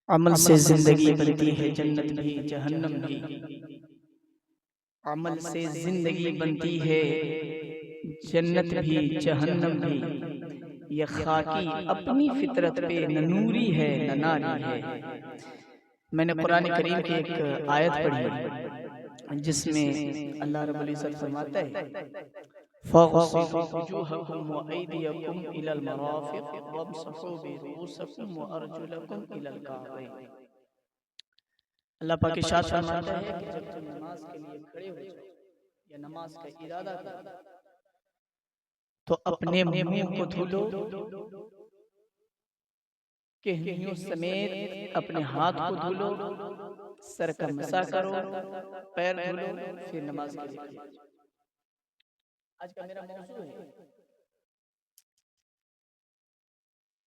عمل سے زندگی بنتی ہے جنت بھی جہنم بھی، عمل سے زندگی بنتی ہے جنت بھی جہنم بھی، یہ خاکی اپنی فطرت پہ نہ نوری ہے نہ ناری ہے۔ میں نے قرآن کریم کی ایک آیت پڑھی جس میں اللہ رب العزت فرماتا ہے فَاغْسِلُوا وُجُوهَكُمْ وَأَيْدِيَكُمْ إِلَى الْمَرَافِقِ وَامْسَحُوا بِرُؤُوسِكُمْ وَأَرْجُلَكُمْ إِلَى الْكَعْبَيْنِ۔ اللہ پاک ارشاد فرماتا ہے کہ جب تم نماز کے لیے کھڑے ہو جاؤ یا نماز کا ارادہ کرو تو اپنے منہ کو دھو لو، کہنیوں سمیت اپنے ہاتھ کو دھو لو، سر کا مسح کرو، پیر دھو لو، پھر نماز کے لیے کھڑے ہو جاؤ۔ آج کا میرا موضوع ہے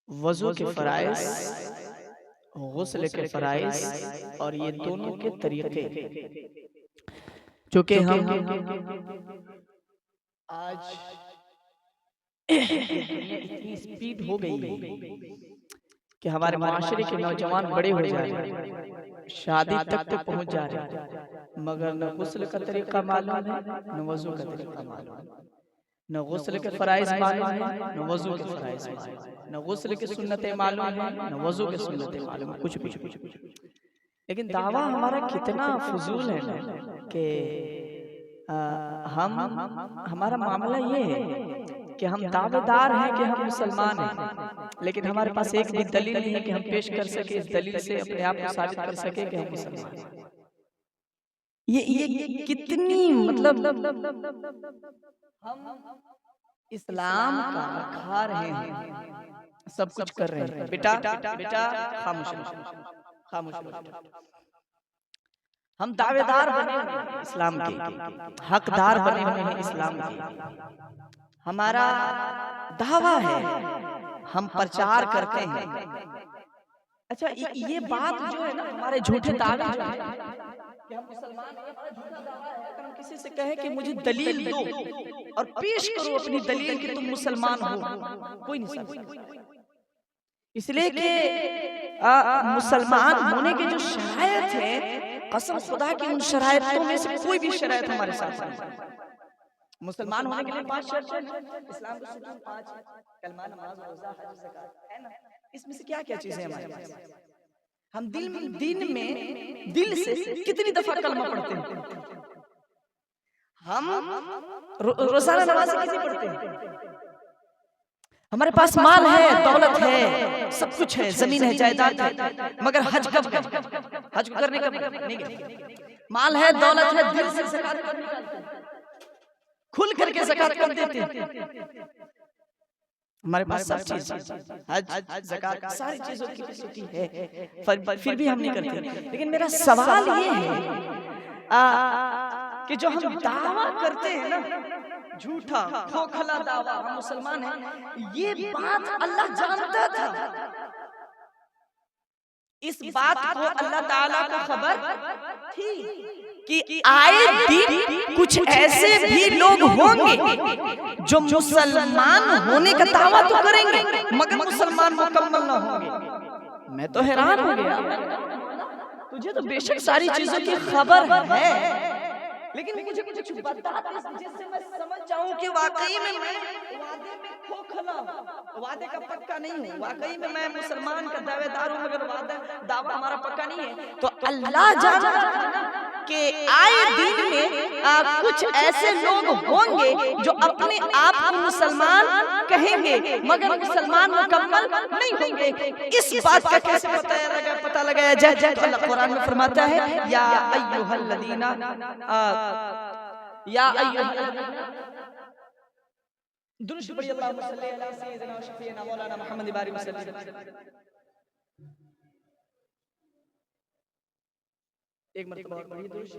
وضو کے فرائض، غسل کے فرائض اور یہ دونوں کے طریقے۔ چونکہ ہم آج یہ دنیا اتنی سپیڈ ہو گئی ہے کہ ہمارے معاشرے کے نوجوان بڑے ہو جا رہے ہیں، شادی تک تو پہنچ جا رہے ہیں، مگر نہ غسل کا طریقہ معلوم ہے نہ وضو کا طریقہ معلوم ہے، نہ غسل کے فرائض معلوم ہے نہ وضو کے فرائض معلوم ہے، نہ غسل کی سنتیں معلوم ہیں نہ وضو کی سنتیں معلوم ہیں، کچھ بھی۔ لیکن دعویٰ ہمارا کتنا فضول ہے نا کہ ہمارا معاملہ یہ ہے کہ ہم دعوے دار ہیں کہ ہم مسلمان ہیں، لیکن ہمارے پاس ایک بھی دلیل نہیں ہے کہ ہم پیش کر سکیں، اس دلیل سے اپنے آپ کو ثابت کر سکیں کہ ہم مسلمان ہیں۔ یہ کتنی مطلب ہم اسلام کا کھا رہے ہیں، سب کچھ کر رہے ہیں۔ بیٹا خاموش رہو۔ ہم دعوے دار بنے ہوئے ہیں اسلام کے، حقدار بنے ہوئے ہیں اسلام کے، ہمارا دعویٰ ہے، ہم پرچار کرتے ہیں۔ اچھا یہ بات جو ہے نا ہمارے جھوٹے دعوے جو ہے کہ ہم مسلمان ہیں، ہمارا جھوٹا دعویٰ ہے کہ ہم کسی سے کہیں کہ مجھے دلیل دو اور پیش کرو اپنی دلیل کہ تم مسلمان ہو، کوئی نہیں سکتا۔ اس لیے کہ مسلمان ہونے کے جو شرائط ہیں، قسم خدا کی ان شرائطوں میں سے کوئی بھی شرائط ہمارے ساتھ نہیں۔ مسلمان ہونے کے لیے 5 شرط ہیں، اسلام کے ستون 5 ہیں، کلمہ، نماز، روزہ، حج، زکوٰۃ، ہے نا؟ اس میں سے کیا کیا چیزیں ہمارے پاس؟ ہم دن میں دل سے کتنی دفعہ کلمہ پڑھتے ہیں؟ ہم روزانہ نماز کتنی پڑھتے ہیں؟ ہمارے پاس مال ہے، دولت ہے، سب کچھ ہے، زمین ہے، جائیداد ہے، مگر حج کب گئے؟ حج کو کرنے کب نہیں گئے؟ مال ہے، دولت ہے، دل سے زکوٰۃ کب نکالتے ہیں؟ کھل کر کے زکوٰۃ کب دیتے ہیں؟ ہمارے پاس سب چیز حج، زکوٰۃ، ساری چیزوں کی فیسلٹی ہے، پھر بھی ہم نہیں کرتے۔ لیکن میرا سوال یہ ہے کہ جو ہم دعویٰ کرتے ہیں نا، جھوٹا کھوکھلا دعویٰ ہم مسلمان ہیں، یہ بات اللہ جانتا تھا، اس بات کو اللہ تعالیٰ کو خبر تھی کہ آئے دن کچھ ایسے بھی لوگ ہوں گے جو مسلمان ہونے کا دعویٰ تو کریں گے مگر مسلمان مکمل نہ ہوں گے۔ میں تو حیران ہو گیا، تجھے تو بے شک ساری چیزوں کی خبر ہے، لیکن مجھے کچھ بتا جس سے میں سمجھ جاؤں کہ واقعی میں وعدے میں کھوکھلا ہوں، وعدے کا پکا نہیں ہوں، واقعی میں مسلمان کا دعوے دار ہوں مگر دعویٰ ہمارا پکا نہیں ہے۔ تو اللہ جانتا کہ آئے دن میں کچھ ایسے لوگ ہوں گے جو اپنے آپ کو مسلمان کہیں گے مگر مسلمان مکمل نہیں ہوں گے۔ اس بات کا کیسے پتہ لگایا جائے؟ تو اللہ قرآن میں فرماتا ہے یا ایھا الذین درست پڑھی، اللہم صلی علی سیدنا و شفیعنا مولانا محمد بارک وسلم۔ ایک مرتبہ اور پڑھی درست۔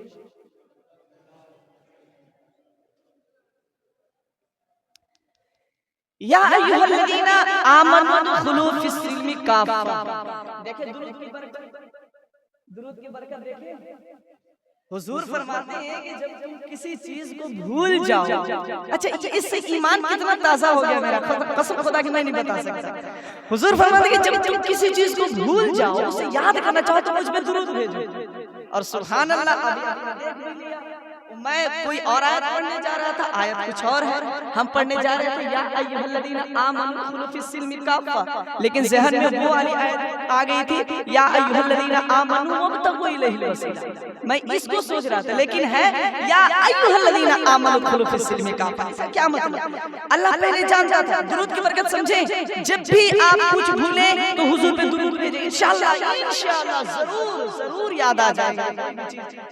یا ایھا الذین آمنوا ادخلوا فی السلم کافہ۔ دیکھیں درود کی برکت دیکھیں، حضور فرماتے ہیں کہ جب تم کسی چیز کو بھول جاؤ، اچھا اس سے ایمان کتنا تازہ ہو گیا میرا، قسم خدا کی میں نہیں بتا سکتا۔ حضور فرماتے ہیں کہ جب تم کسی چیز کو بھول جاؤ، اسے یاد کرنا چاہو تو مجھ پہ درود بھیجو۔ اور سبحان اللہ، ابھی آپ نے دیکھ بھی لیا، میں کوئی اور آیت پڑھنے جا رہا تھا، آیت کچھ اور ہے، ہم پڑھنے جا رہے تھے یا ایھا الذین آمنوا ادخلوا فی السلم کافہ، لیکن ذہن میں وہ والی آیت آ گئی تھی یا ایھا الذین آمنوا وابتغوا الیہ الوسیلہ، میں اس کو سوچ رہا تھا، لیکن ہے یا ایھا الذین آمنوا ادخلوا فی السلم کافہ، اس کا کیا مطلب؟ اللہ پہلے جانتا تھا، درود کی برکت سمجھیں، جب بھی آپ کچھ بھولیں تو حضور پہ درود بھیجیں، انشاءاللہ ضرور یاد آ جائے گا۔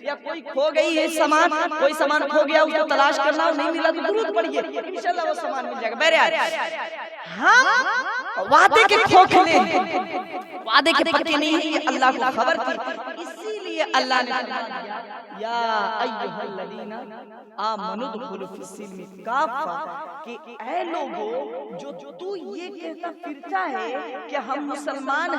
یا کوئی کھو گئی ہے سامان، کوئی سامان کھو گیا، اس کو تلاش کرنا نہیں ملا تو درود پڑھیے، انشاءاللہ وہ سامان مل جائے گا۔ بہرحال ہم وعدے کے کھوکھلے ہیں، وعدے کے پکے نہیں ہیں، یہ اللہ کو خبر تھی، اسی لیے اللہ نے فرما دیا یا ایھا الذین آمنوا ادخلوا فی السلم کافہ، کہ اے لوگو جو تو یہ کہتا پھرتا ہے کہ ہم مسلمان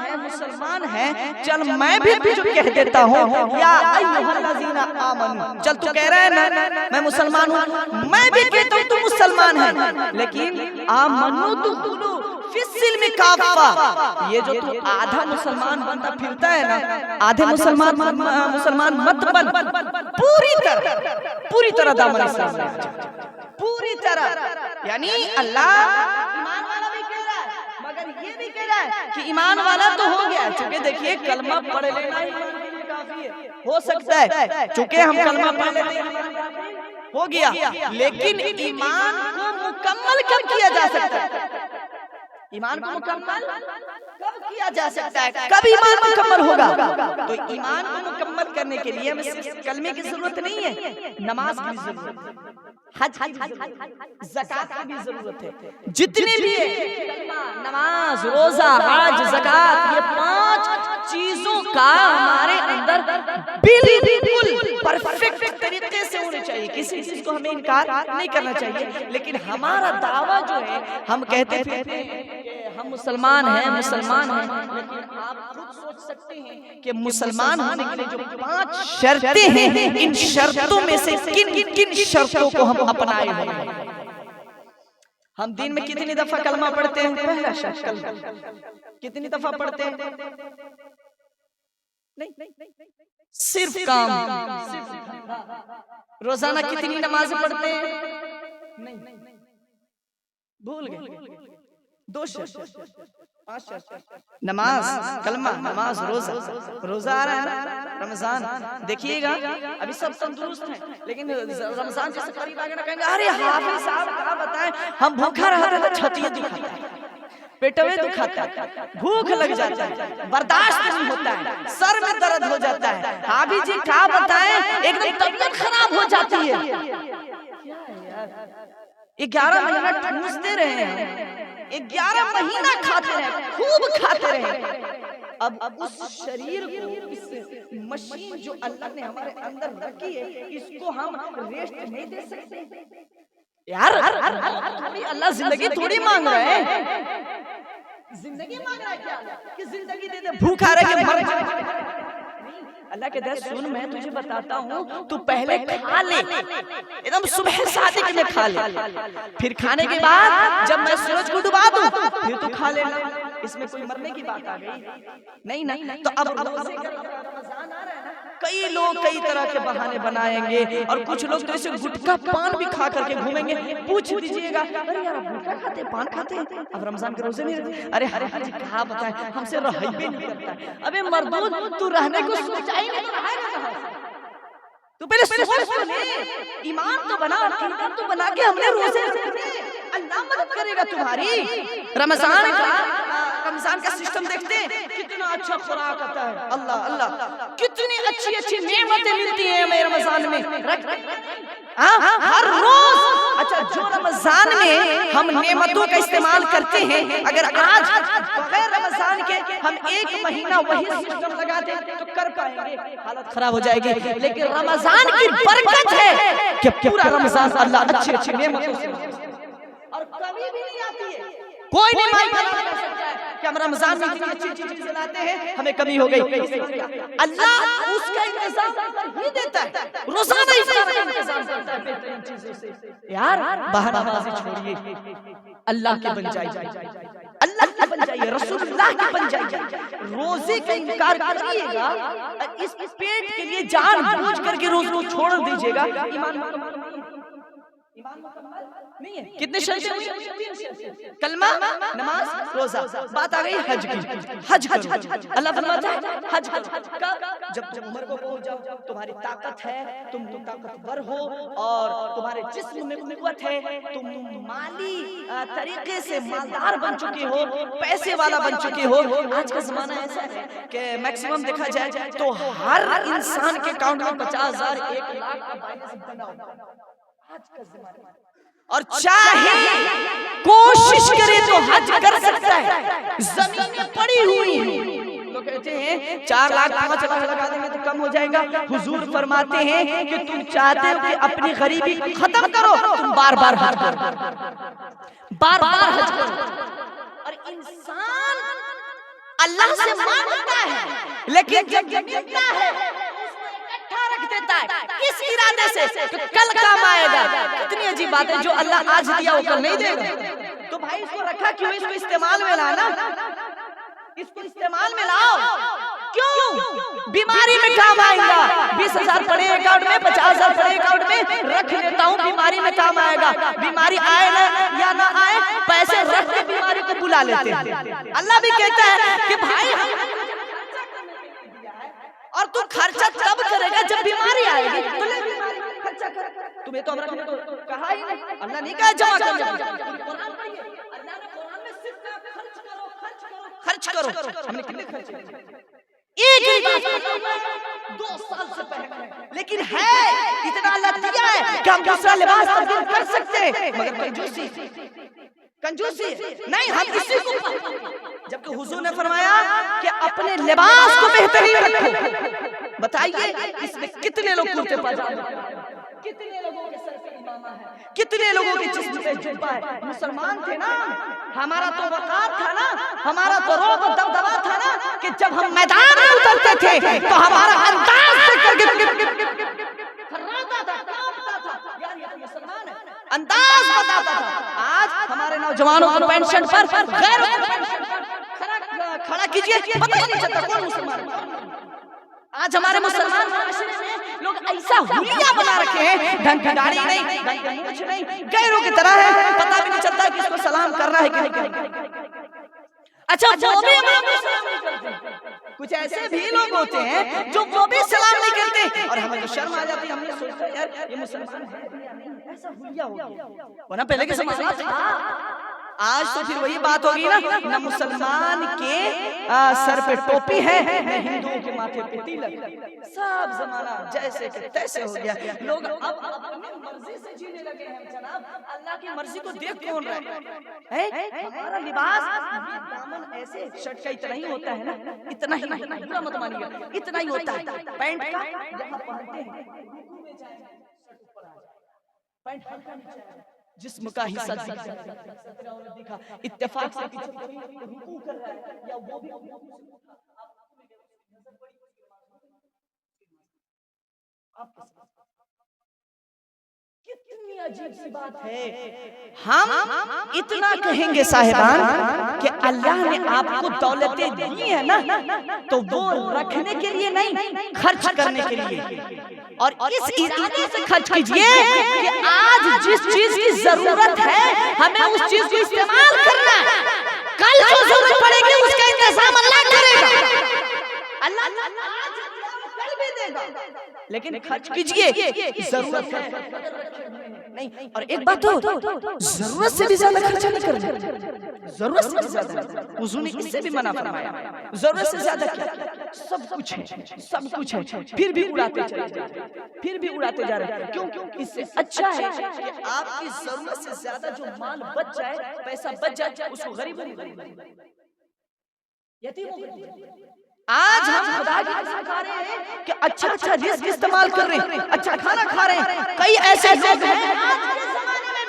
ہیں، چل میں بھی تجھے کہہ دیتا ہوں یا ایھا الذین آمنوا، چل تو کہہ رہا ہے نا میں مسلمان ہوں، میں بھی کہتا ہوں تو مسلمان ہے، لیکن آمنوا ادخلوا فی السلم کافہ، یہ جو تو آدھا مسلمان بنتا پھرتا ہے نا، آدھے مسلمان مت بن، پوری طرح دامن اسلام میں آ جا، پوری طرح۔ یعنی اللہ ایمان والا بھی کہہ رہا ہے، مگر یہ بھی کہہ رہا ہے کہ ایمان والا تو ہو گیا، چونکہ دیکھیے کلمہ پڑھ لینا ایمان کے لیے کافی ہے، ہو سکتا ہے چونکہ ہم کلمہ پڑھ لیتے ہیں ہو گیا، لیکن ایمان کو مکمل کب کیا جا سکتا ہے؟ ایمان کو مکمل کب کیا جا سکتا ہے؟ کب ایمان مکمل ہوگا؟ تو ایمان کو مکمل کرنے کے لیے ہمیں صرف کلمے کی ضرورت نہیں ہے، نماز کی ضرورت ہے، حج کی ضرورت ہے، زکوٰۃ کی بھی ضرورت ہے، جتنے بھی کلمہ، نماز، روزہ، حج، زکوٰۃ، یہ 5 چیزوں کا ہمارے اندر بالکل پرفیکٹ طریقے سے ہونے چاہیے، کسی چیز کو ہمیں انکار نہیں کرنا چاہیے، لیکن ہمارا دعویٰ جو ہے، ہم کہتے ہیں کہ ہم مسلمان ہیں، لیکن آپ خود سوچ سکتے ہیں کہ مسلمان ہونے کے لیے جو 5 شرطیں ہیں، ان شرطوں میں سے کن شرطوں کو ہم اپنائے ہوئے ہیں؟ ہم دن میں کتنی دفعہ کلمہ پڑھتے ہیں؟ پہلا شرط کلمہ، کتنی دفعہ پڑھتے ہیں؟ نہیں، صرف کام، روزانہ کتنی نماز پڑھتے ہیں؟ نہیں، بھول گئے، 2 شرط، 5 شرط، نماز، کلمہ، نماز، روزہ آ رہا ہے نا رمضان، دیکھیے گا ابھی سب تندرست ہیں، لیکن رمضان جیسے قریب آگے نہ کہیں گے ارے حافظ صاحب کیا بتائیں، ہم بھوکا رہا تھا، چھتیے دکھاتا ہے، پیٹوے دکھاتا ہے، بھوک لگ جاتا ہے، برداشت نہیں ہوتا ہے، سر میں درد ہو جاتا ہے، حافظ جی کیا بتائیں، ایک دم طبیعت خراب ہو جاتی ہے۔ 11 مہینہ ٹھوستے رہے ہیں، 11 مہینہ کھاتے رہے، خوب کھاتے رہے، اب اس شریر کو، اس مشین جو اللہ نے ہمارے اندر رکھی ہے، اس کو ہم ریسٹ نہیں دے سکتے؟ یار اللہ زندگی تھوڑی مانگ رہا ہے، زندگی مانگ رہا ہے کیا کہ زندگی دے دے، بھوکا رہ کے مر جائے؟ اللہ کے در سن، میں تجھے بتاتا ہوں، تو پہلے کھا لے، ایک دم صبح صادق میں کھا لے، پھر کھانے کے بعد جب میں سورج کو ڈبا دوں پھر تو کھا لینا، اس میں کوئی مرنے کی بات آ گئی؟ نہیں، تو اب روزے کا رمضان آ رہا ہے نا، کئی لوگ کئی طرح کے بہانے بنائیں گے، اور کچھ لوگ تو ایسے گٹکا پان بھی کھا کر کے گھومیں گے، پوچھ دیجئے گا ارے یار گٹکا کھاتے ہیں، پان کھاتے ہیں، اب رمضان کے روزے نہیں رہتے؟ ارے حاجی کہا بتائیں، ہم سے رہیبے نہیں کرتا ہے، ابے مردود تو رہنے کو سوچا ہی نہیں تو رہے گا کہاں سے؟ تو پہلے سوچ تو لے، ایمان تو بنا، عقیدہ تو بنا کے ہم نے روزے رکھنے، اللہ مدد کرے گا تمہاری۔ رمضان کا سسٹم دیکھتے ہیں، کتنا اچھا خوراک آتا ہے، اللہ کتنی اچھی نعمتیں ملتی ہیں ہمیں رمضان میں، ہر روز۔ اچھا جو رمضان میں ہم نعمتوں کا استعمال کرتے ہیں، اگر آج بغیر رمضان کے ہم 1 مہینہ وہی سسٹم لگا دیں تو کر پائیں گے؟ حالت خراب ہو جائے گی، لیکن رمضان کی برکت ہے کہ پورا رمضان اللہ اچھی نعمتوں سے، اور کبھی بھی نہیں آتی ہے کوئی نہیں مائی کا نام لے سکتا ہے کہ ہم رمضان میں اتنی اچھی چیزیں لاتے ہیں ہمیں کمی ہو گئی. اللہ اس کا انتظام کر ہی دیتا ہے, روزانہ افطار کا انتظام کرتا ہے بہترین چیزوں سے. یار باہر نمازیں چھوڑیے, اللہ کے بن جائیے, اللہ کے بن جائیے, رسول اللہ کے بن جائیے. روزے کا انکار کریے گا, اس پیٹ کے لیے جان بوجھ کر کے روز روز چھوڑ دیجیے گا, ایمان نہیں ہے. کتنے شرطیں ہوئی؟ کلمہ, نماز, روزہ. بات آ گئی حج کی. حج اللہ فرماتا ہے حج جب عمر کو پہنچ جاؤ, تمہاری طاقت ہے, تم طاقتور ہو اور تمہارے جسم میں قوت ہے, تم مالی طریقے سے مالدار بن چکے ہو, پیسے والا بن چکے ہو. آج کا زمانہ ایسا ہے کہ میکسیمم دیکھا جائے تو ہر انسان کے اکاؤنٹ میں 50,000 1 لاکھ کا بیلنس بنا ہوتا ہے آج کا زمانہ. اور چاہے کوشش کرے تو حج کر سکتا ہے, زمینیں پڑی ہوئی ہیں. لوگ کہتے ہیں 4 لاکھ 5 لاکھ لگا دیں گے تو کم ہو جائے گا. حضور فرماتے ہیں کہ تم چاہتے ہو کہ اپنی غریبی ختم کرو, تم بار بار حج کرو, بار بار حج کرو. اور انسان اللہ سے مانگتا ہے لیکن جب ملتا ہے رکھ دیتا ہے اس ارادے سے کہ کل کام آئے گا. کتنی عجیب بات ہے, جو اللہ آج دیا وہ کل نہیں دے گا. تو بھائی اس کو رکھا کیوں, اس کو استعمال میں لانا, اس کو استعمال میں لاؤ. کیوں؟ بیماری میں کام آئے گا. 20,000 پڑے اکاؤنٹ میں, 50,000 پڑے اکاؤنٹ میں, رکھ لیتا ہوں, بیماری میں کام آئے گا. بیماری آئے نہ یا نہ آئے, پیسے رکھ کے بیماری کو بلا لیتے ہیں. اللہ بھی کہتا ہے کہ بھائی اور تو خرچہ تب کرے گا جب بیماری آئے گی, تو لے بیماری میں خرچہ کر. تمہیں تو رکھنے کو کہا ہی نہیں, اللہ نہیں کہا جمع کرنے کو. اللہ نے قرآن میں صرف کہا خرچ کرو. ہم نے کتنے خرچ کیے؟ ایک لباس 2 سال سے پہنے, لیکن ہے اتنا اللہ دیا ہے کہ ہم دوسرا لباس تبدیل کر سکتے ہیں, مگر کنجوسی نہیں. ہم اسی کو, جبکہ حضور نے فرمایا کہ اپنے لباس کو بہترین رکھو. بتائیے اس میں کتنے لوگ کرتے پاجامے, کتنے لوگوں کے سر پہ امامہ ہے, کتنے لوگوں کے جسم پہ جبہ ہے. مسلمان تھے نا, ہمارا تو وقار تھا نا, ہمارا تو روب و دبدبا تھا نا, کہ جب ہم میدان میں اترتے تھے تو ہمارا انداز سے انداز بتاتا تھا. آج ہمارے نوجوانوں کو پینٹ شرٹ پر غیر کھڑا کیجئے, پتہ ہی نہیں چلتا کون مسلمان ہے. آج ہمارے مسلمان معاشرے میں لوگ ایسا حلیہ بنا رکھے ہیں, ڈھنگ کی داڑھی نہیں, ڈھنگ کی مونچھ نہیں, غیروں کی طرح ہے, پتہ بھی نہیں چلتا کہ اس کو سلام کرنا ہے کہ نہیں. اچھا وہ بھی سلام نہیں کرتے. کچھ ایسے بھی لوگ ہوتے ہیں جو وہ بھی سلام نہیں کرتے, اور ہمیں تو شرم آ جاتی ہے. ہم نے سوچا یار یہ مسلمان ہے یا نہیں, ایسا حلیہ ہو گیا. ورنہ پہلے کے زمانہ تھا. آج تو پھر وہی بات ہوگی نا, نہ مسلمان کے سر پہ ٹوپی ہے, نہ ہندوؤں کے ماتھے پہ تلک. سب زمانہ جیسے کہ تیسے ہو گیا. لوگ اب اپنی مرضی سے جینے لگے ہیں. جناب اللہ کی مرضی کو دیکھ کون رہا ہے؟ ہمارا لباس دامن ایسے شرٹ کا اتنا ہی ہوتا ہے نا, اتنا ہی, اتنا مت مانیے, اتنا ہی ہوتا ہے. پینٹ کا یہاں پہنتے ہیں, رکوع میں جائیں شرٹ اوپر آ جائے, پینٹ ہلکا نیچے آ جائے, جسم کا حصہ دکھا. اتفاق سے رکوع کر رہا ہے یا وہ بھی کتنی عجیب سی بات ہے. ہم اتنا کہیں گے صاحبان کہ اللہ نے آپ کو دولتیں دی ہیں نا, تو وہ رکھنے کے لیے نہیں, خرچ کرنے کے لیے. اور اس ارادے سے خرچ کیجئے کہ آج جس چیز کی ضرورت ہے ہمیں اس چیز کو استعمال کرنا ہے. کل جو ضرورت پڑے گی اس کا انتظام اللہ کرے گا. اللہ کل بھی دے گا, لیکن خرچ کیجئے. ضرورت ہے نہیں. اور ایک بات ہو, ضرورت سے بھی زیادہ خرچہ نہیں کرنا. ضرورت سے بھی زیادہ, حضور نے اس سے بھی منع فرمایا. ضرورت سے زیادہ کیا, سب کچھ ہے, سب کچھ ہے, پھر بھی اڑاتے چلے جاتے, پھر بھی اڑاتے جا رہے ہیں. کیوں؟ اس سے اچھا ہے کہ آپ کی ضرورت سے زیادہ جو مال بچ جائے, پیسہ بچ جائے, اس کو غریبوں یتیموں کو. آج ہم خدا کی قسم کھا رہے ہیں کہ اچھا رزق استعمال کر رہے ہیں, اچھا کھانا کھا رہے ہیں. کئی ایسے لوگ ہیں آج کے زمانے میں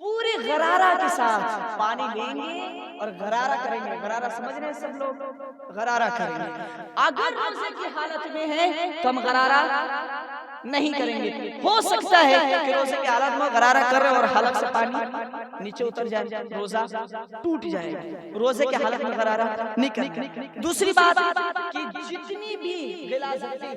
پورے غرارہ کے ساتھ پانی لیں گے اور غرارہ کریں گے. غرارہ سمجھ رہے ہیں سب لوگ؟ غرارہ کریں گے. اگر روزے کی حالت میں ہے تو ہم غرارہ نہیں کریں گے. ہو سکتا ہے کہ روزے کی حالت میں غرارہ کر رہے اور حلق سے پانی نیچے اتر جائے, روزہ ٹوٹ جائے. روزے کی حالت میں غرارہ نہیں کریں گے. دوسری بات کہ جتنی بھی غلاظتیں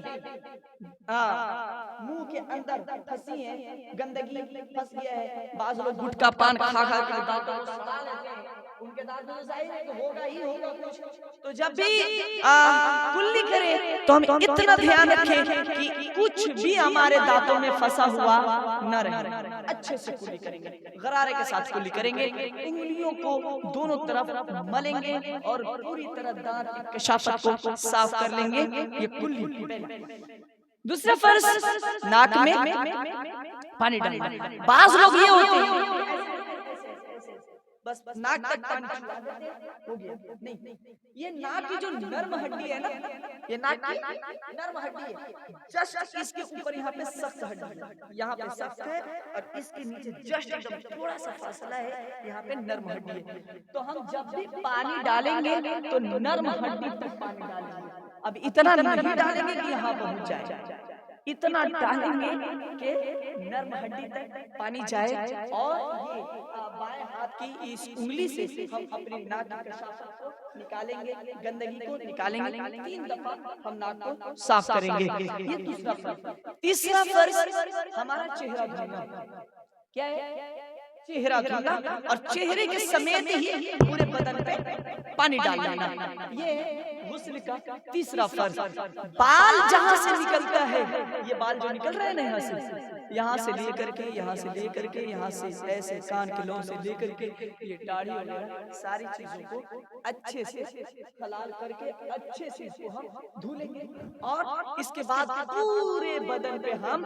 منہ کے اندر پھنسی ہیں, گندگی پھنس گیا ہے, بعض لوگ گٹکا پان کھا کھا کے دانتوں کو سڑا لیتے ہیں, ان کے دانت میں ظاہر ہے کہ ہوگا ہی ہوگا کچھ. تو جب بھی کلی کریں تو ہم اتنا دھیان رکھیں کہ کچھ بھی ہمارے دانتوں میں پھنسا ہوا نہ رہے. اچھے سے کلی کریں گے, غرارے کے ساتھ کلی کریں گے. انگلیوں کو دونوں طرف ملیں گے اور پوری طرح دانت کشافت کو صاف کر لیں گے. یہ کلی. دوسرا فرض ناک میں پانی ڈالنا. بعض لوگ یہ ہوتے ہیں بس ناک تک پانی چھوڑا دیتے ہو گیا. نہیں, یہ ناک کی جو نرم ہڈی ہے نا, یہ ناک کی نرم ہڈی ہے, جسٹ اس کے اوپر یہاں پہ سخت ہڈی ہے, یہاں پہ سخت ہے اور اس کے نیچے جسٹ تھوڑا سا فاصلہ ہے, یہاں پہ نرم ہڈی ہے. تو ہم جب بھی پانی ڈالیں گے تو نرم ہڈی تک پانی ڈالیں گے. اب اتنا نہیں ڈالیں گے کہ یہاں پہنچ جائے, اتنا ڈالیں گے کہ نرم ہڈی تک پانی جائے. اور یہ بائیں ہاتھ کی اس انگلی سے ہم اپنی ناک کی کشافت کو نکالیں گے, گندگی کو نکالیں گے. 3 دفعہ ہم ناک کو صاف کریں گے. یہ دوسرا فرض. تیسرا فرض ہمارا چہرہ دھونا. کیا ہے؟ چہرہ دھونا, اور چہرے کے سمیت ہی پورے بدن پہ پانی ڈالنا. یہ غسل کا تیسرا فرض. بال جہاں سے نکلتا ہے, یہ بال جو نکل رہے ہیں نا یہاں سے لے کر کے, یہاں سے لے کر کے, یہاں سے ایسے کان کے لو سے لے کر کے یہ داڑھی وغیرہ ساری چیزوں کو اچھے سے حلال کر کے اچھے سے اس کو ہم دھولیں گے. اور اس کے بعد پورے بدن پہ ہم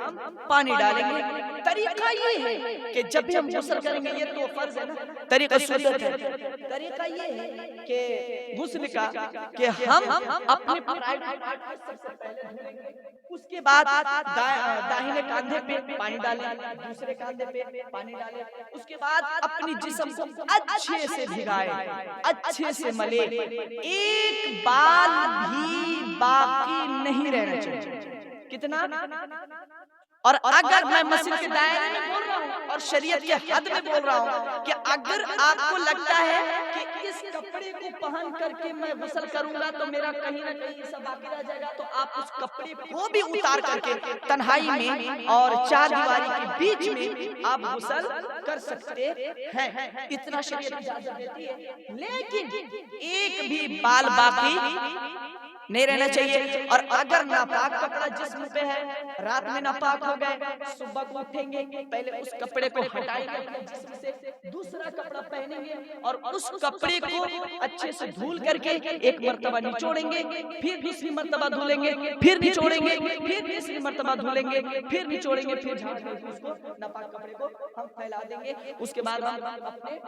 پانی ڈالیں گے. طریقہ یہ ہے کہ جب بھی ہم غسل کریں گے, یہ تو فرض ہے نا, طریقہ سنت ہے. طریقہ یہ ہے کہ غسل کا کہ ہم اپنے پرائیویٹ پارٹ کو سب سے پہلے دھولیں گے. اس کے بعد داہنے کاندھے پہ پانی ڈالیں, دوسرے کاندھے پہ پانی ڈالیں. اس کے بعد اپنی جسم کو اچھے سے بھگائیں, اچھے سے ملے. ایک بال بھی باقی نہیں رہنا چاہیے. کتنا؟ اور اگر میں مسجد کے دائرے میں بول رہا ہوں اور شریعت کے حد میں بول رہا ہوں کہ اگر آپ کو لگتا ہے کہ اس کپڑے کو پہن کر کے میں غسل کروں گا تو میرا کہیں نہ کہیں حصہ باقی رہ جائے گا, تو آپ اس کپڑے کو بھی اتار کر کے تنہائی میں اور چار دیواری کے بیچ میں آپ غسل کر سکتے ہیں. اتنا شریعت اجازت دیتی ہے. لیکن ایک بھی بال باقی نہیں رہنا چاہیے. اور اگر ناپاک کپڑا جسم پہ ہے, رات میں ناپاک ہو گئے, صبح کو اٹھیں گے, پہلے اس کپڑے کو ہٹائیں گے اپنے جسم سے, دوسرا کپڑا پہنیں گے اور اس کپڑے کو اچھے سے دھول کر کے ایک مرتبہ نچوڑیں گے, پھر دوسری مرتبہ دھولیں گے, پھر نچوڑیں گے, پھر تیسری مرتبہ دھولیں گے, پھر نچوڑیں گے, پھر جھاڑ کر کے اس کو ناپاک کپڑے کو ہم پھیلا دیں گے. اس کے بعد ہم اپنے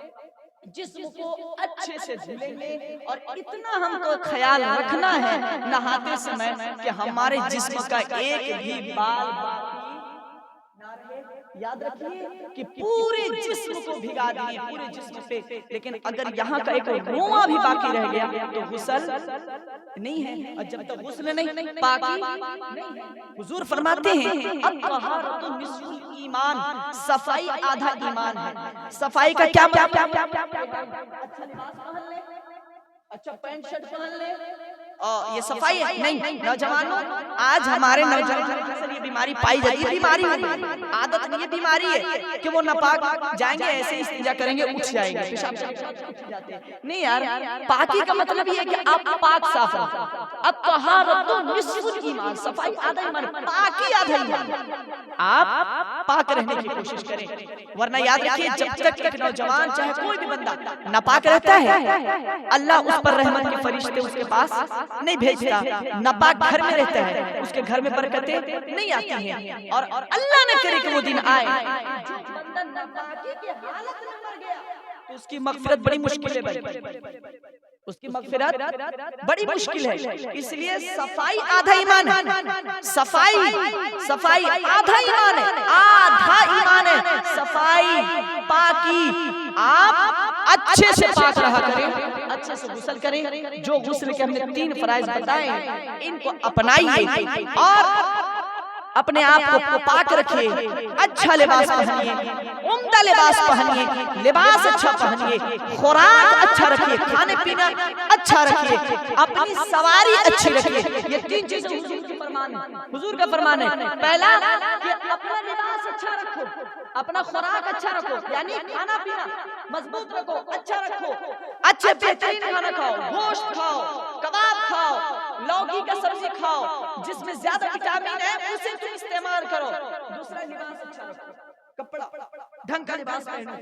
جسم کو اچھے سے دھلیں گے. اور اتنا ہم کو خیال رکھنا ہے نہاتے سمے کہ ہمارے جسم کا ایک بھی بال نہ رہے. یاد رکھیے کہ پورے جسم کو بھگا دیے, پورے جسم پہ. لیکن اگر یہاں کا ایک رواں بھی باقی رہ گیا تو غسل نہیں ہے. اور جب تک غسل نہیں, پاکی نہیں ہے. حضور فرماتے ہیں الطہارۃ نصف الایمان, صفائی آدھا ایمان ہے. صفائی کا کیا مطلب؟ اچھا لباس پہن لے, اچھا پینٹ شرٹ پہن لے, یہ صفائی ہے؟ نہیں. نوجوانوں, آج ہمارے نوجوانوں کے اندر یہ بیماری پائی جاتی ہے. بیماری نہیں, عادت نہیں, یہ بیماری ہے کہ وہ ناپاک جائیں گے, ایسے ہی استنجا کریں گے, اٹھ جائیں گے, پیشاب اٹھ جاتے ہیں. نہیں یار, پاکی کا مطلب یہ ہے کہ آپ پاک صاف ہیں. الطہارۃ نصف الایمان, صفائی آدھا ایمان, پاکی آدھا ایمان. آپ پاک رہنے کی کوشش کریں, ورنہ یاد رکھیے جب تک ایک نوجوان چاہے کوئی بھی بندہ ناپاک رہتا ہے, اللہ اس پر رحمت کے فرشتے اس کے پاس نہیں بھیجتا. ناپاک گھر میں رہتا ہے, اس کے گھر میں برکتیں نہیں آتی ہیں. اور اللہ نہ کرے کہ وہ دن آئے جو بندہ ناپاکی کی حالت میں مر گیا تو اس کی مغفرت بڑی مشکل ہے. اس کی مغفرت بڑی مشکل ہے. اس لیے صفائی آدھا ایمان ہے. صفائی آدھا ایمان ہے. آدھا ایمان ہے صفائی، پاکی. آپ اچھے سے پاک رہا کریں، اچھے سے غسل کریں. جو غسل کے ہم نے 3 فرائض بتائے ان کو اپنائیے اور اپنے آپ کو پاک رکھیے. اچھا لباس پہنیے، عمدہ لباس پہنیے، لباس اچھا پہنیے، خوراک اچھا رکھیے، کھانے پینا اچھا رکھیے، اپنی سواری اچھی رکھیے. یہ 3 چیزیں حضور کا فرمان ہے. حضور کا فرمان ہے پہلا کہ اپنا لباس اچھا رکھو، اپنا خوراک اچھا رکھو، یعنی کھانا پینا مضبوط رکھو، اچھا رکھو، اچھے بہترین کھانا کھاؤ، گوشت کھاؤ، کباب کھاؤ، لوکی کا سبزی کھاؤ، جس میں زیادہ وٹامن ہے اسے تم استعمال کرو. دوسرا لباس اچھا رکھو، کپڑا ڈھنگ کا لباس پہنو،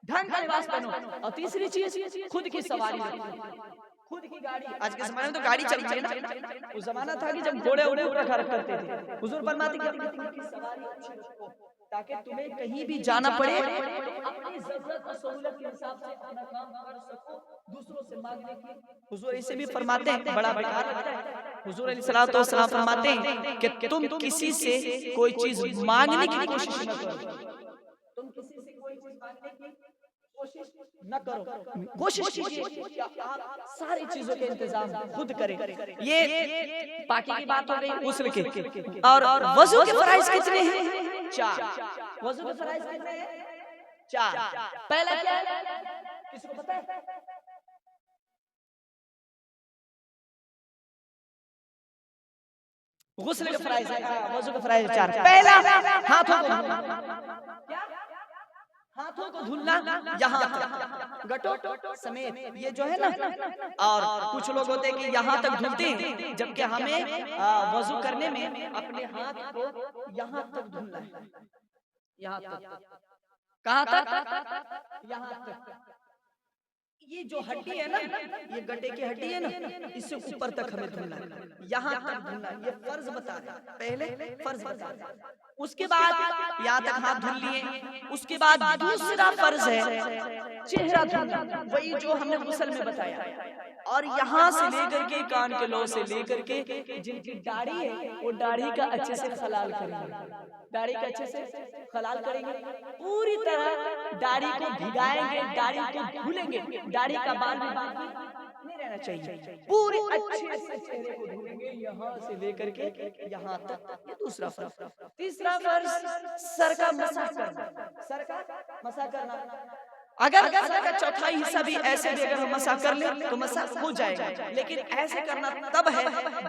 ڈھنگ کا لباس پہنو. اور تیسری چیز خود کی سواری رکھو، خود کی گاڑی. آج کے زمانے میں تو گاڑی چل رہی ہے نا، وہ زمانہ تھا کہ جب گھوڑے اوپر رکھا کرتے تھے. حضور فرماتے کہ اپنی خود کی سواری اچھی رکھو تاکہ تمہیں کہیں بھی جانا پڑے اپنی ضرورت اور سہولت کے حساب سے اپنا کام کر سکو، دوسروں سے مانگنے کی. حضور اسے بھی فرماتے ہیں، بڑا بیکار لگتا ہے. حضور علیہ الصلوۃ والسلام فرماتے ہیں کہ تم کسی سے کوئی چیز مانگنے کی کوشش نہ کرو. تم کسی سے کوئی چیز مانگنے کی کوشش نہ کرو. کوشش کیجیے کہ آپ ساری چیزوں کے انتظام خود کریں. یہ پاکی کی بات ہو گئی غسل کی. اور وضو کے فرائض کتنے ہیں؟ 4. وضو کے فرائض کتنے ہیں؟ 4. پہلا کیا ہے؟ کسی کو پتہ ہے؟ غسل کے فرائض، وضو کے فرائض 4. پہلا ہاتھوں کو دھلنا. کیا؟ ہاتھوں کو دھلنا یہاں تک گٹو سمیت. یہ جو ہے نا، اور کچھ لوگ ہوتے ہیں کہ یہاں تک دھلتے ہیں، جبکہ ہمیں وضو کرنے میں اپنے ہاتھ کو یہاں تک دھلنا ہے. یہاں تک. کہاں تک؟ یہاں تک. یہ جو ہڈی ہے نا، یہ گٹے کی ہڈی ہے نا، اس سے اوپر تک ہمیں دھلنا ہے، یہاں تک دھلنا ہے. یہ فرض بتا رہا ہے، پہلے فرض بتا رہا ہے. اس کے بعد یہاں تک ہاتھ دھل لیے. اس کے بعد دوسرا فرض ہے چہرہ دھلنا، وہی جو ہم نے غسل میں بتایا. اور یہاں سے لے کر کے کان کے لو سے لے کر کے جن کی داڑھی ہے وہ داڑھی کا اچھے سے خلال کریں گے. داڑھی کا اچھے سے خلال کریں گے، پوری طرح داڑھی کو بھگائیں گے، داڑھی کو دھلیں گے. داڑھی کا بال بھی باقی نہیں رہنا چاہیے. پوری اچھے سے چہرے کو دھلیں گے یہاں سے لے کر کے یہاں تک. یہ دوسرا فرض. تیسرا فرض سر کا مسح کرنا. سر کا مسح کرنا. اگر سر کا چوتھائی حصہ بھی ایسے بھی اگر ہم مسح کر لیں تو مسح ہو جائے گا، لیکن ایسے کرنا تب ہے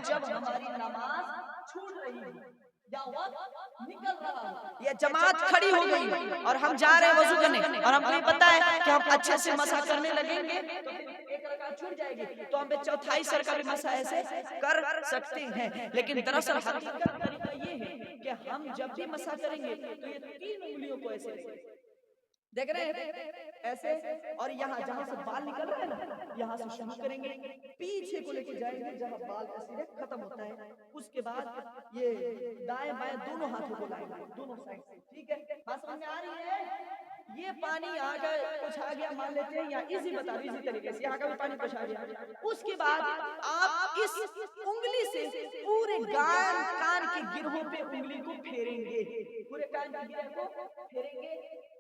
جب ہماری نماز چھوٹ رہی ہے یا وقت نکل رہا ہے یا جماعت کھڑی ہو گئی اور ہم جا رہے ہیں وضو کرنے اور ہم کو پتہ ہے کہ ہم اچھے سے مسح کرنے لگیں گے تو ایک رکعت چھوٹ جائے گی، تو ہم چوتھائی سر کا بھی مسح ایسے کر سکتے ہیں. لیکن دراصل حقیقت طریقہ یہ ہے کہ ہم جب بھی مسح کریں گے تو یہ 3 انگلیوں کو ایسے دیکھ رہے ہیں ایسے، اور یہاں جہاں سے بال نکل رہے ہیں نا یہاں سے شروع کریں گے، پیچھے کو لے کے جائیں گے جہاں بال سیدھے ختم ہوتا ہے. اس کے بعد یہ دائیں بائیں دونوں ہاتھوں کو لائیں گے دونوں سائڈ سے. ٹھیک ہے، بات سمجھ میں آ رہی ہے؟ یہ پانی آ گیا کچھ آ گیا مان لیتے ہیں، یا ایزی بتا رہے اسی طریقے سے یہاں کا بھی پانی کچھ آ گیا. اس کے بعد آپ اس انگلی سے پورے کان کے گرہوں پہ انگلی کو پھیریں گے، پورے کان کے گرہ کو پھیریں گے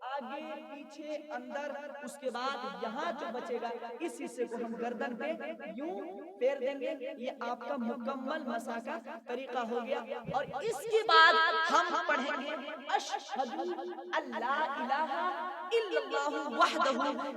آگے پیچھے اندر. اس کے بعد یہاں جو بچے گا اس حصے کو ہم گردن پہ یوں پھیر دیں گے. یہ آپ کا مکمل مسح کا طریقہ ہو گیا. اور اس کے بعد ہم پڑھیں گے اشہد اللہ الہ الا اللہ وحدہ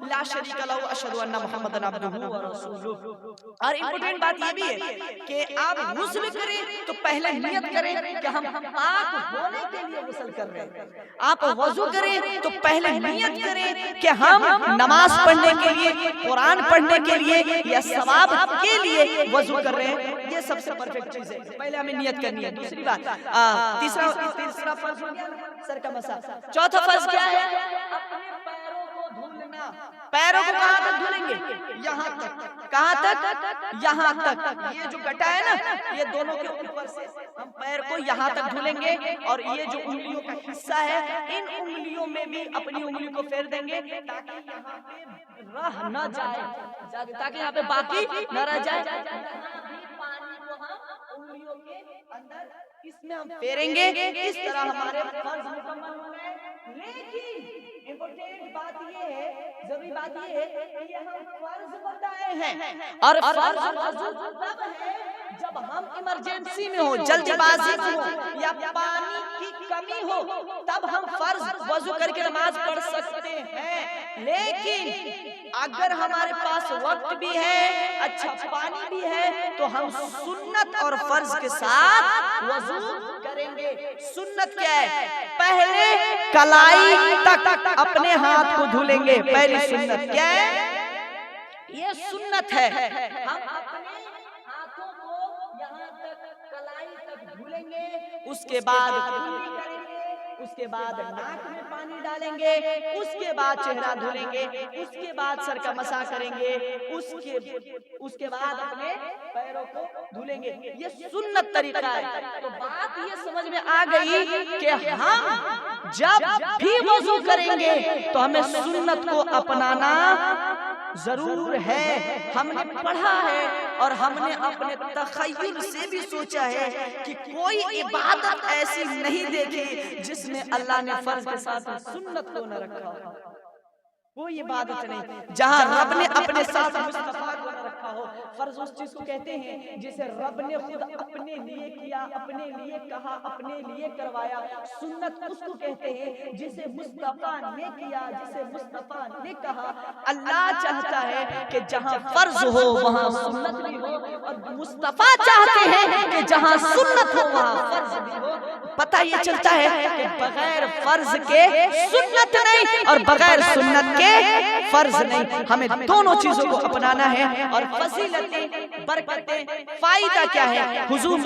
لا شریک لہ اشہد ان محمد عبدہ ورسولہ. اور امپورٹنٹ بات یہ بھی ہے کہ آپ غسل کریں تو پہلے نیت کریں کہ ہم پاک ہونے کے لیے غسل کر رہے ہیں. آپ وضو کریں تو پہلے نیت کریں کہ ہم نماز پڑھنے کے لیے، قرآن پڑھنے کے لیے یا ثواب کے لیے وضو کر رہے ہیں. یہ سب سے پرفیکٹ چیز ہے، پہلے ہمیں نیت کرنی ہے. دوسری بات تیسرا فرض ہو گیا سر کا مسح. چوتھا فرض کیا ہے؟ اپنے پیروں کو دھلنا. پیروں کو کہاں تک دھلیں گے؟ یہاں تک. کہاں تک؟ یہاں تک. یہ جو گٹا ہے نا یہ دونوں کے اوپر سے ہم پیر کو یہاں تک دھلیں گے اور یہ جو انگلیوں کا حصہ ہے ان انگلیوں میں بھی اپنی انگلی کو پھیر دیں گے تاکہ یہاں پہ رہ نہ جائے، تاکہ یہاں پہ باقی نہ رہ جائے. پانی کو ہم انگلیوں کے اندر اس میں ہم پھیریں گے. اس طرح ہمارے فرض مکمل ہو گئے. لیکن امپورٹنٹ بات یہ ہے، ضروری بات یہ ہے کہ یہ ہم فرض بتائے ہیں اور فرض وضو تب ہے جب ہم ایمرجنسی میں ہو، جلدی بازی میں ہو یا پانی کی کمی ہو، تب ہم فرض وضو کر کے نماز پڑھ سکتے ہیں. لیکن اگر ہمارے پاس وقت بھی ہے، اچھا پانی بھی ہے، تو ہم سنت اور فرض کے ساتھ وضو کریں گے. سنت کیا ہے؟ پہلے کلائی تک اپنے ہاتھ کو دھلیں گے. پہلی سنت کیا ہے؟ یہ سنت ہے. ہم اپنے ہاتھوں کو یہاں تک کلائی تک دھلیں گے. اس کے بعد کلی کریں گے، اس کے بعد ناک میں پانی ڈالیں گے، اس کے بعد چہرہ دھلیں گے، اس کے بعد سر کا مسح کریں گے، اس کے بعد اپنے پیروں کو دھلیں گے. یہ سنت طریقہ ہے. تو بات یہ سمجھ میں آ گئی کہ ہم جب بھی وضو کریں گے تو ہمیں سنت کو اپنانا ضرور ہے. ہم نے پڑھا ہے اور ہم نے اپنے تخیل سے بھی سوچا ہے کہ کوئی عبادت ایسی نہیں دیکھی جس میں اللہ نے فرض کے ساتھ سنت کو نہ رکھا ہو. کوئی عبادت نہیں جہاں رب نے اپنے ساتھ مصطفیٰ کو نہ رکھا ہو. فرض اس چیز کو کہتے ہیں جسے رب نے خود اپنے لیے کیا، اپنے لیے کہا، اپنے لیے کروایا. سنت اس کو کہتے ہیں جسے مصطفیٰ نے کیا، جسے مصطفیٰ نے کہا. اللہ چاہتا ہے کہ جہاں فرض ہو وہاں سنت بھی ہو، اور مصطفیٰ چاہتے ہیں کہ جہاں سنت ہو وہاں فرض بھی ہو. پتہ یہ چلتا ہے کہ بغیر فرض کے سنت نہیں اور بغیر سنت کے فرض نہیں. ہمیں دونوں چیزوں کو اپنانا ہے. اور فضیلتیں، برکتیں، فائدہ کیا ہے؟ حضور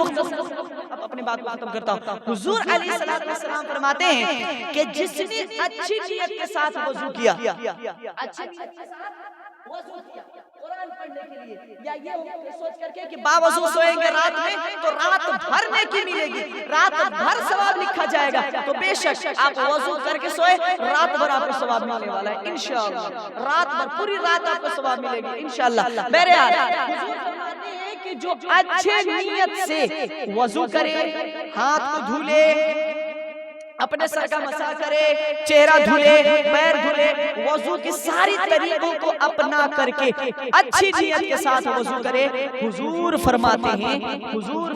اب اپنی بات کو ختم کرتا ہوں. حضور علیہ السلام فرماتے ہیں کہ جس نے اچھی نیت کے ساتھ وضو کیا، اچھی نیت کے ساتھ وضو کیا قرآن پڑھنے کے لیے، یا یہ سوچ کر کے کہ باوضو سوئیں گے رات میں تو رات بھر نیکی ملے گی، رات بھر ثواب لکھا جائے گا. تو بے شک آپ وضو کر کے سوئے، رات بھر آپ کو ثواب ملنے والا ہے انشاءاللہ. رات بھر پوری رات آپ کو ثواب ملے گی انشاءاللہ. میرے حضور فرماتے ہیں کہ جو اچھے نیت سے وضو کرے، ہاتھ کو دھلے، اپنے سر کا مسح کرے، چہرہ دھلے، پیر دھلے، وضو کی ساری طریقوں کو اپنا کر کے اچھی نیت کے ساتھ وضو کرے. حضور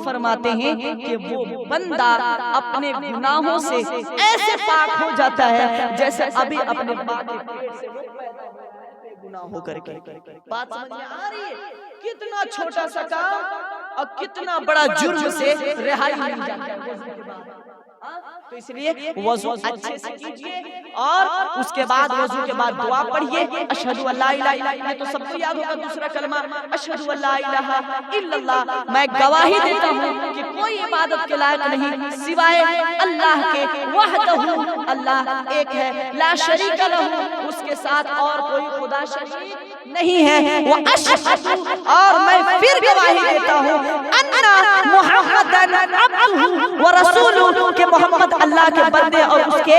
فرماتے ہیں کہ وہ بندہ اپنے گناہوں سے ایسے پاک ہو جاتا ہے جیسے ابھی اپنے ماں کے پیٹ سے وہ پیدا ہوا ہے گناہ ہو کر کے. بات سمجھ میں آ رہی ہے؟ کتنا چھوٹا سا کام اور کتنا بڑا جرم سے رہائی مل جاتا ہے وضو کے بعد. تو اس لیے وضو اچھے سے کیجئے اور اس کے بعد وضو کے بعد دعا پڑھیے. اشہدو ان لا الہ الا اللہ، یہ تو سب کو یاد ہوگا دوسرا کلمہ اشہدو ان لا الہ الا اللہ. میں گواہی دیتا ہوں کہ کوئی عبادت کے لائق نہیں سوائے اللہ کے، وحدہ اللہ ایک ہے، لا شریک لہ اس کے ساتھ اور کوئی خدا شریک نہیں ہے. واشہد اور میں پھر گواہی دیتا ہوں ان محمدن عبدہ ورسولہ کہ محمد اللہ کے بندے اور اس کے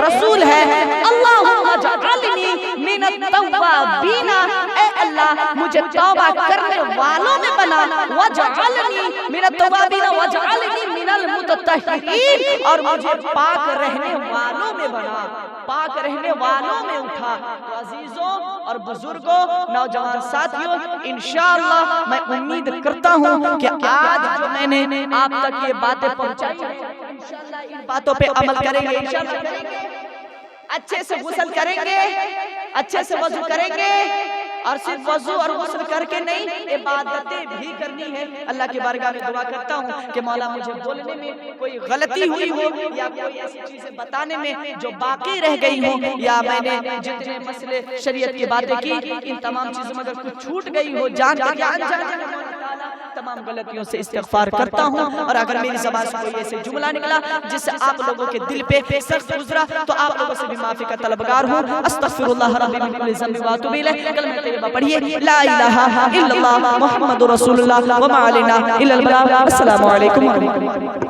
رسول ہے. اللہم اجعلنی من التوابین، اے اللہ مجھے توبہ کرنے والوں میں بنا. واجعلنی من التوابین واجعلنی من المتطہرین، اور مجھے پاک رہنے والوں میں بنا، پاک رہنے والوں میں اٹھا. تو عزیزوں اور بزرگوں، نوجوان ساتھیوں، انشاءاللہ میں امید کرتا ہوں کہ آج جو میں نے آپ تک یہ باتیں پہنچائی انشاءاللہ ان باتوں پہ عمل کریں گے. انشاءاللہ کریں گے، اچھے سے غسل کریں گے، اچھے سے وضو کریں گے، اور صرف وضو اور غسل کر کے نہیں عبادتیں بھی کرنی ہے. اللہ کی بارگاہ میں دعا کرتا ہوں کہ مولا مجھے بولنے میں کوئی غلطی ہوئی ہو یا کوئی ایسی چیزیں بتانے میں جو باقی رہ گئی ہو، یا میں نے جتنے مسئلے شریعت کی باتیں کی ان تمام چیزوں میں اگر کچھ چھوٹ گئی ہو جان کے تمام غلطیوں سے استغفار کرتا ہوں، اور اگر میری زبان سے کوئی ایسے جملہ نکلا جس سے آپ لوگوں کے دل پہ سخت گزرا تو آپ لوگوں سے بھی معافی کا طلبگار ہوں۔ استغفر اللہ ربی من کل ذنب واتوب الیہ۔ کلمہ طیبہ پڑھیے، لا الہ الا اللہ محمد رسول اللہ وما علینا الا البلاغ۔ السلام علیکم ورحمۃ اللہ۔